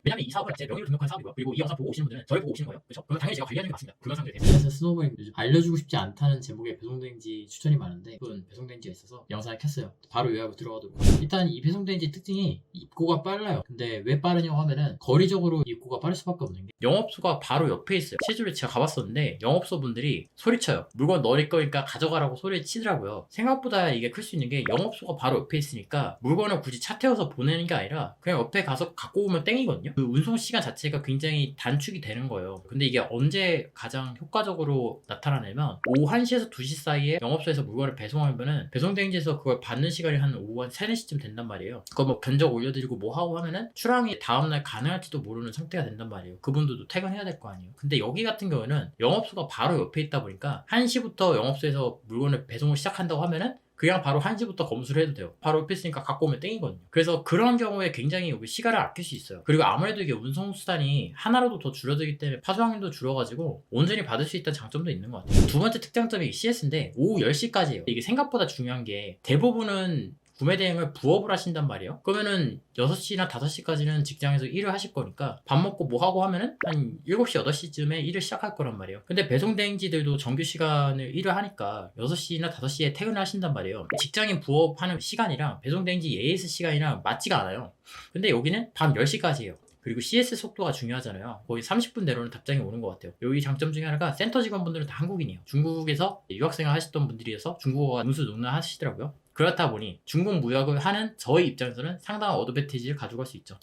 왜냐면 이 사업은 제 명의로 등록한 사업이고요. 그리고 이 영상 보고 오시는 분들은 저를 보고 오시는 거예요. 그렇죠? 그러면 당연히 제가 관리하는 게 맞습니다. 그런 상황들에 대해서. 그래서 스노우볼링 요즘 알려주고 싶지 않다는 제목의 배송대행지 추천이 많은데 그건 배송대행지가 있어서 영상을 켰어요. 바로 요약을 들어가도록 하겠습니다. 일단 이 배송대행지 특징이 입고가 빨라요. 근데 왜 빠르냐고 하면은 거리적으로 입고가 빠를 수밖에 없는 게 영업소가 바로 옆에 있어요. 실제로 제가 가봤었는데 영업소 분들이 소리쳐요. 물건 너네 거니까 가져가라고 소리 치더라고요. 생각보다 이게 클 수 있는 게 영업소가 바로 옆에 있으니까 물건을 굳이 차 태워서 보내는 게 아니라 그냥 옆에 가서 갖고 오면 땡이거든요. 그 운송 시간 자체가 굉장히 단축이 되는 거예요. 근데 이게 언제 가장 효과적으로 나타나냐면 오후 1시에서 2시 사이에 영업소에서 물건을 배송하면은 배송대행지에서 그걸 받는 시간이 한 오후 한 3, 4시쯤 된단 말이에요. 그거 뭐 견적 올려드리고 뭐 하고 하면은 출항이 다음날 가능할지도 모르는 상태가 된단 말이에요. 그분들도 퇴근해야 될 거 아니에요. 근데 여기 같은 경우는 영업소가 바로 옆에 있다 보니까 1시부터 영업소에서 물건을 배송을 시작한다고 하면은 그냥 바로 1시부터 검수를 해도 돼요. 바로 옆에 있으니까 갖고 오면 땡이거든요. 그래서 그런 경우에 굉장히 시간을 아낄 수 있어요. 그리고 아무래도 이게 운송수단이 하나라도 더 줄어들기 때문에 파송량도 줄어가지고 온전히 받을 수 있다는 장점도 있는 것 같아요. 두 번째 특장점이 CS인데 오후 10시까지예요. 이게 생각보다 중요한 게 대부분은 구매 대행을 부업을 하신단 말이에요. 그러면은 6시나 5시까지는 직장에서 일을 하실 거니까 밥 먹고 뭐 하고 하면은 한 7시, 8시쯤에 일을 시작할 거란 말이에요. 근데 배송 대행지들도 정규 시간을 일을 하니까 6시나 5시에 퇴근을 하신단 말이에요. 직장인 부업하는 시간이랑 배송 대행지 AS 시간이랑 맞지가 않아요. 근데 여기는 밤 10시까지예요. 그리고 CS 속도가 중요하잖아요. 거의 30분 내로는 답장이 오는 것 같아요. 여기 장점 중에 하나가 센터 직원분들은 다 한국인이에요. 중국에서 유학생활 하셨던 분들이어서 중국어가 능수능란하시더라고요. 그렇다 보니 중국 무역을 하는 저희 입장에서는 상당한 어드밴티지를 가져갈 수 있죠.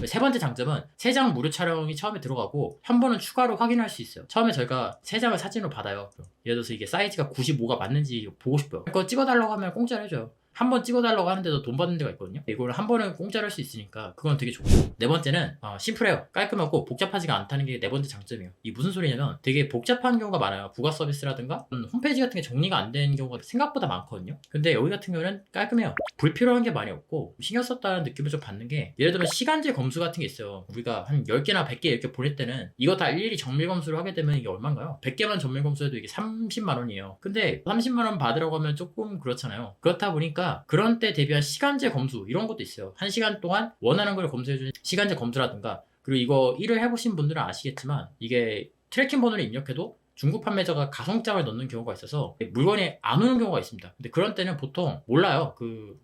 세 번째 장점은 3장 무료 촬영이 처음에 들어가고 한 번은 추가로 확인할 수 있어요. 처음에 저희가 3장을 사진으로 받아요. 예를 들어서 이게 사이즈가 95가 맞는지 보고 싶어요. 그거 찍어달라고 하면 공짜로 해줘요. 한 번 찍어달라고 하는데도 돈 받는 데가 있거든요. 이걸 한 번은 공짜로 할 수 있으니까 그건 되게 좋고, 네 번째는 심플해요. 깔끔하고 복잡하지가 않다는 게 네 번째 장점이에요. 이 무슨 소리냐면 되게 복잡한 경우가 많아요. 부가 서비스라든가 홈페이지 같은 게 정리가 안 되는 경우가 생각보다 많거든요. 근데 여기 같은 경우는 깔끔해요. 불필요한 게 많이 없고 신경 썼다는 느낌을 좀 받는 게, 예를 들면 시간제 검수 같은 게 있어요. 우리가 한 10개나 100개 이렇게 보낼 때는 이거 다 일일이 정밀 검수를 하게 되면 이게 얼마인가요? 100개만 정밀 검수해도 이게 30만 원이에요. 근데 30만 원 받으라고 하면 조금 그렇잖아요. 그렇다 보니까 그런 때 대비한 시간제 검수 이런 것도 있어요. 1시간 동안 원하는 걸 검수해주는 시간제 검수라든가, 그리고 이거 일을 해보신 분들은 아시겠지만 이게 트래킹 번호를 입력해도 중국 판매자가 가성장을 넣는 경우가 있어서 물건이 안 오는 경우가 있습니다. 근데 그런 때는 보통 몰라요.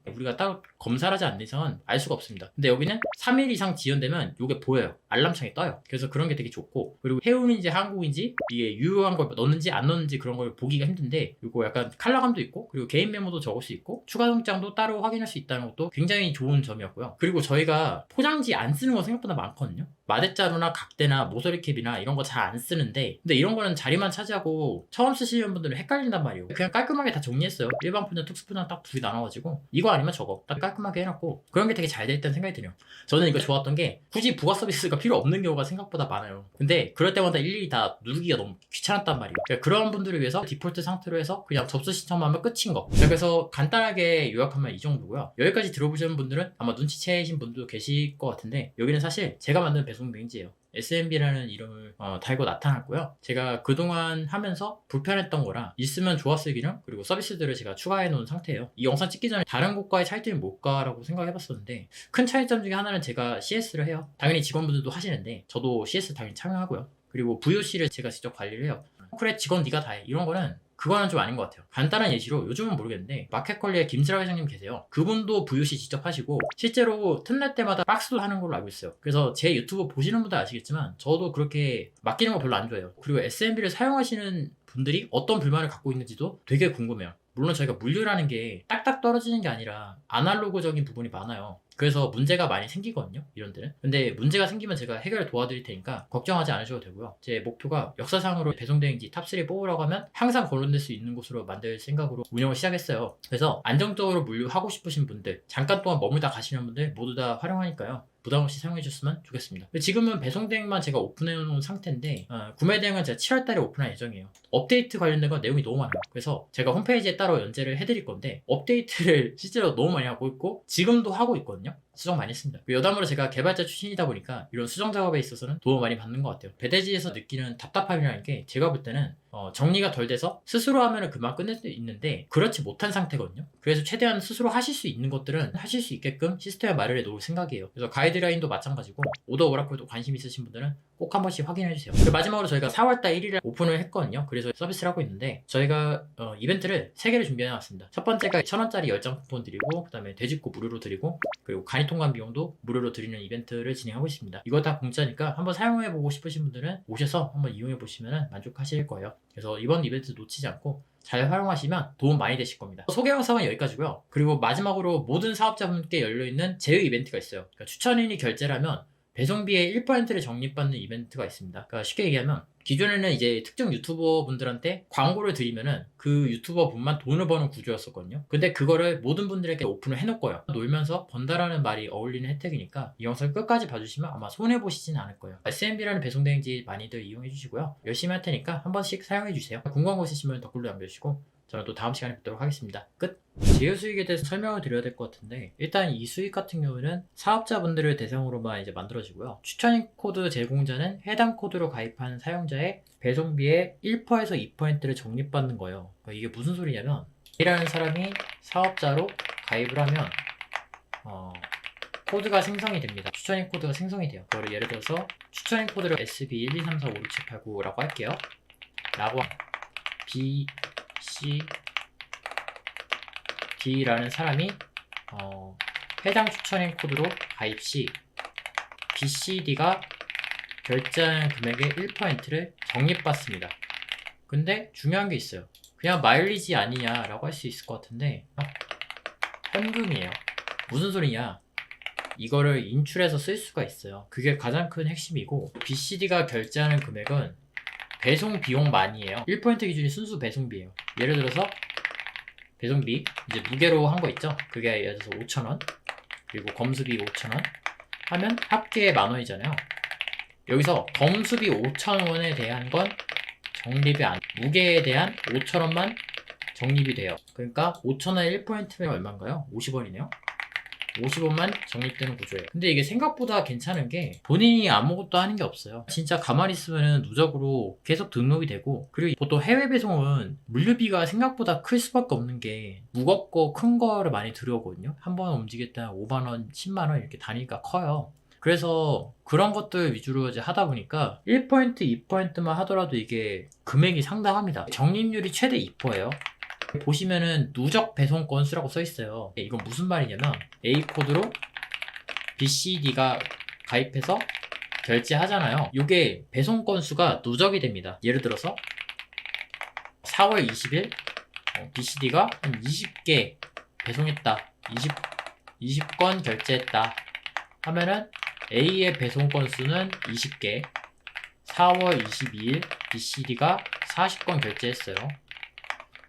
우리가 따로 검사를 하지 않는 이상은 알 수가 없습니다. 근데 여기는 3일 이상 지연되면 이게 보여요. 알람창이 떠요. 그래서 그런 게 되게 좋고, 그리고 해운인지 한국인지 이게 유효한 걸 넣는지 안 넣는지 그런 걸 보기가 힘든데 이거 약간 컬러감도 있고, 그리고 개인 메모도 적을 수 있고 추가 송장도 따로 확인할 수 있다는 것도 굉장히 좋은 점이었고요. 그리고 저희가 포장지 안 쓰는 거 생각보다 많거든요. 마대자루나 각대나 모서리캡이나 이런 거 잘 안 쓰는데, 근데 이런 거는 자리만 차지하고 처음 쓰시는 분들은 헷갈린단 말이에요. 그냥 깔끔하게 다 정리했어요. 일반 포장, 특수 포장 딱 두 개 나눠가지고 이거 아니면 저거 딱 깔끔하게 해놨고, 그런 게 되게 잘 돼 있다는 생각이 드네요. 저는 이거 좋았던 게 굳이 부가 서비스가 필요 없는 경우가 생각보다 많아요. 근데 그럴 때마다 일일이 다 누르기가 너무 귀찮았단 말이에요. 그러니까 그런 분들을 위해서 디폴트 상태로 해서 그냥 접수 신청만 하면 끝인 거. 그래서 간단하게 요약하면 이 정도고요. 여기까지 들어보시는 분들은 아마 눈치채신 분도 계실 것 같은데, 여기는 사실 제가 만든 배송 대행지예요. SMB라는 이름을 달고 나타났고요. 제가 그동안 하면서 불편했던 거랑 있으면 좋았을 기능, 그리고 서비스들을 제가 추가해 놓은 상태예요. 이 영상 찍기 전에 다른 곳과의 차이점이 뭘까라고 생각해 봤었는데, 큰 차이점 중에 하나는 제가 CS를 해요. 당연히 직원분들도 하시는데 저도 CS 당연히 참여하고요. 그리고 VOC를 제가 직접 관리를 해요. 그래, 직원 네가 다 해. 이런 거는 그거는 좀 아닌 것 같아요. 간단한 예시로 요즘은 모르겠는데 마켓컬리에 김슬아 회장님 계세요. 그분도 VOC 직접 하시고 실제로 틈날 때마다 박스도 하는 걸로 알고 있어요. 그래서 제 유튜브 보시는 분들 아시겠지만 저도 그렇게 맡기는 거 별로 안 좋아해요. 그리고 SMB를 사용하시는 분들이 어떤 불만을 갖고 있는지도 되게 궁금해요. 물론 저희가 물류라는 게 딱딱 떨어지는 게 아니라 아날로그적인 부분이 많아요. 그래서 문제가 많이 생기거든요, 이런 데는. 근데 문제가 생기면 제가 해결을 도와드릴 테니까 걱정하지 않으셔도 되고요. 제 목표가 역사상으로 배송대행지 탑3 뽑으라고 하면 항상 거론될 수 있는 곳으로 만들 생각으로 운영을 시작했어요. 그래서 안정적으로 물류하고 싶으신 분들, 잠깐 동안 머물다 가시는 분들 모두 다 활용하니까요. 부담 없이 사용해 주셨으면 좋겠습니다. 지금은 배송 대행만 제가 오픈해 놓은 상태인데 구매 대행은 제가 7월 달에 오픈할 예정이에요. 업데이트 관련된 건 내용이 너무 많아요. 그래서 제가 홈페이지에 따로 연재를 해드릴 건데 업데이트를 실제로 너무 많이 하고 있고 지금도 하고 있거든요. 수정 많이 했습니다. 여담으로 제가 개발자 출신이다 보니까 이런 수정 작업에 있어서는 도움 많이 받는 것 같아요. 배대지에서 느끼는 답답함이라는 게 제가 볼 때는 정리가 덜 돼서 스스로 하면은 금방 끝낼 수 있는데 그렇지 못한 상태거든요. 그래서 최대한 스스로 하실 수 있는 것들은 하실 수 있게끔 시스템을 마련해 놓을 생각이에요. 그래서 가이드라인도 마찬가지고 오더 오라클도 관심 있으신 분들은 꼭 한 번씩 확인해 주세요. 그리고 마지막으로 저희가 4월달 1일에 오픈을 했거든요. 그래서 서비스를 하고 있는데 저희가 이벤트를 3개를 준비해 놨습니다. 첫 번째가 1,000원짜리 10장 쿠폰 드리고 그 다음에 돼지코 무료로 드리고 그리고 간이 통관 비용도 무료로 드리는 이벤트를 진행하고 있습니다. 이거 다 공짜니까 한번 사용해 보고 싶으신 분들은 오셔서 한번 이용해 보시면 만족하실 거예요. 그래서 이번 이벤트 놓치지 않고 잘 활용하시면 도움 많이 되실 겁니다. 소개 영상은 여기까지고요. 그리고 마지막으로 모든 사업자분께 열려있는 제휴 이벤트가 있어요. 그러니까 추천인이 결제를 하면 배송비의 1%를 적립받는 이벤트가 있습니다. 그러니까 쉽게 얘기하면 기존에는 이제 특정 유튜버 분들한테 광고를 드리면은 그 유튜버 분만 돈을 버는 구조였었거든요. 근데 그거를 모든 분들에게 오픈을 해놓을 거예요. 놀면서 번다라는 말이 어울리는 혜택이니까 이 영상 끝까지 봐주시면 아마 손해보시진 않을 거예요. SMB라는 배송대행지 많이들 이용해 주시고요. 열심히 할 테니까 한 번씩 사용해 주세요. 궁금한 거 있으시면 댓글로 남겨주시고 저는 또 다음 시간에 뵙도록 하겠습니다. 끝! 제휴 수익에 대해서 설명을 드려야 될 것 같은데 일단 이 수익 같은 경우는 사업자분들을 대상으로만 이제 만들어지고요. 추천인 코드 제공자는 해당 코드로 가입한 사용자의 배송비의 1%에서 2%를 적립받는 거예요. 그러니까 이게 무슨 소리냐면 A라는 사람이 사업자로 가입을 하면 코드가 생성이 됩니다. 추천인 코드가 생성이 돼요. 그거를 예를 들어서 추천인 코드를 SB123456789라고 할게요. 라고 B, C, D라는 사람이 해당 추천인 코드로 가입 시 BCD가 결제하는 금액의 1%를 적립받습니다. 근데 중요한 게 있어요. 그냥 마일리지 아니냐라고 할 수 있을 것 같은데 현금이에요. 무슨 소리냐? 이거를 인출해서 쓸 수가 있어요. 그게 가장 큰 핵심이고 BCD가 결제하는 금액은 배송 비용만이에요. 1% 기준이 순수 배송비예요. 예를 들어서 배송비 이제 무게로 한 거 있죠? 그게 예를 들어서 5,000원 그리고 검수비 5,000원 하면 합계 10,000원이잖아요. 여기서 검수비 5,000원에 대한 건 적립이 안 무게에 대한 5,000원만 적립이 돼요. 그러니까 5,000원의 1%면 얼마인가요? 50원이네요. 50원만 적립되는 구조예요. 근데 이게 생각보다 괜찮은 게 본인이 아무것도 하는 게 없어요. 진짜 가만히 있으면 누적으로 계속 등록이 되고 그리고 보통 해외 배송은 물류비가 생각보다 클 수밖에 없는 게 무겁고 큰 거를 많이 들여오거든요. 한 번 움직였다 5만원, 10만원 이렇게 단위가 커요. 그래서 그런 것들 위주로 이제 하다 보니까 1%, 2%만 하더라도 이게 금액이 상당합니다. 적립률이 최대 2%예요. 보시면은 누적 배송 건수라고 써 있어요. 이건 무슨 말이냐면 A 코드로 BCD가 가입해서 결제하잖아요. 이게 배송 건수가 누적이 됩니다. 예를 들어서 4월 20일 BCD가 한 20개 배송했다. 20건 결제했다. 하면은 A의 배송 건수는 20개. 4월 22일 BCD가 40건 결제했어요.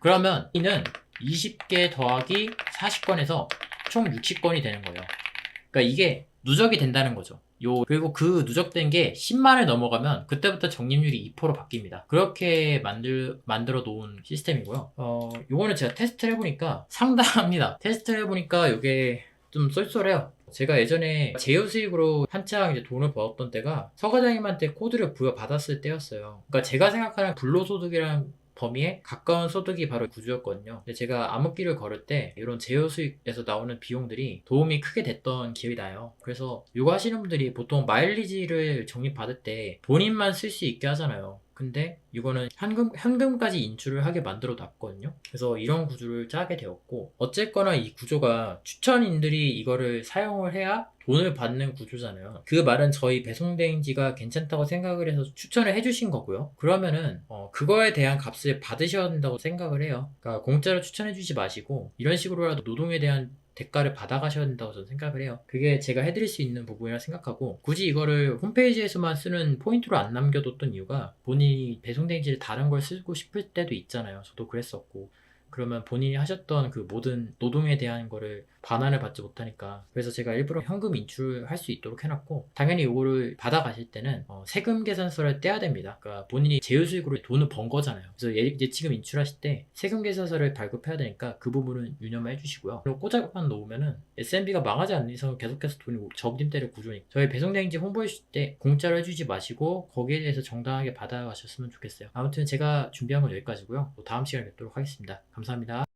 그러면 이는 20개 더하기 40건에서 총 60건이 되는 거예요. 그러니까 이게 누적이 된다는 거죠. 그리고 그 누적된 게 10만을 넘어가면 그때부터 적립률이 2%로 바뀝니다. 그렇게 만들어 놓은 시스템이고요. 요거는 제가 테스트를 해보니까 상당합니다. 테스트를 해보니까 이게 좀 쏠쏠해요. 제가 예전에 제휴 수익으로 한창 이제 돈을 벌었던 때가 서과장님한테 코드를 부여받았을 때였어요. 그러니까 제가 생각하는 불로소득이라는 범위에 가까운 소득이 바로 구조였거든요. 근데 제가 암흑기를 걸을 때 이런 제휴 수익에서 나오는 비용들이 도움이 크게 됐던 기억이 나요. 그래서 이거 하시는 분들이 보통 마일리지를 적립받을 때 본인만 쓸 수 있게 하잖아요. 근데 이거는 현금까지 인출을 하게 만들어 놨거든요. 그래서 이런 구조를 짜게 되었고 어쨌거나 이 구조가 추천인들이 이거를 사용을 해야 돈을 받는 구조잖아요. 그 말은 저희 배송대행지가 괜찮다고 생각을 해서 추천을 해주신 거고요. 그러면은 그거에 대한 값을 받으셔야 된다고 생각을 해요. 그러니까 공짜로 추천해주지 마시고 이런 식으로라도 노동에 대한 대가를 받아가셔야 된다고 저는 생각을 해요. 그게 제가 해드릴 수 있는 부분이라 생각하고 굳이 이거를 홈페이지에서만 쓰는 포인트로 안 남겨뒀던 이유가 본인이 배송대행지를 다른 걸 쓰고 싶을 때도 있잖아요. 저도 그랬었고 그러면 본인이 하셨던 그 모든 노동에 대한 거를 반환을 받지 못하니까, 그래서 제가 일부러 현금 인출할 수 있도록 해놨고, 당연히 이거를 받아가실 때는 세금 계산서를 떼야 됩니다. 그러니까 본인이 제휴수익으로 돈을 번 거잖아요. 그래서 예치금 인출하실 때 세금 계산서를 발급해야 되니까 그 부분은 유념을 해주시고요. 그리고 꼬잡만 놓으면은 SMB가 망하지 않는 이상 계속해서 돈이 적임대를 구조니까, 저희 배송대행지 홍보해 주실 때 공짜로 해주지 마시고 거기에 대해서 정당하게 받아가셨으면 좋겠어요. 아무튼 제가 준비한 건 여기까지고요. 또 다음 시간에 뵙도록 하겠습니다. 감사합니다.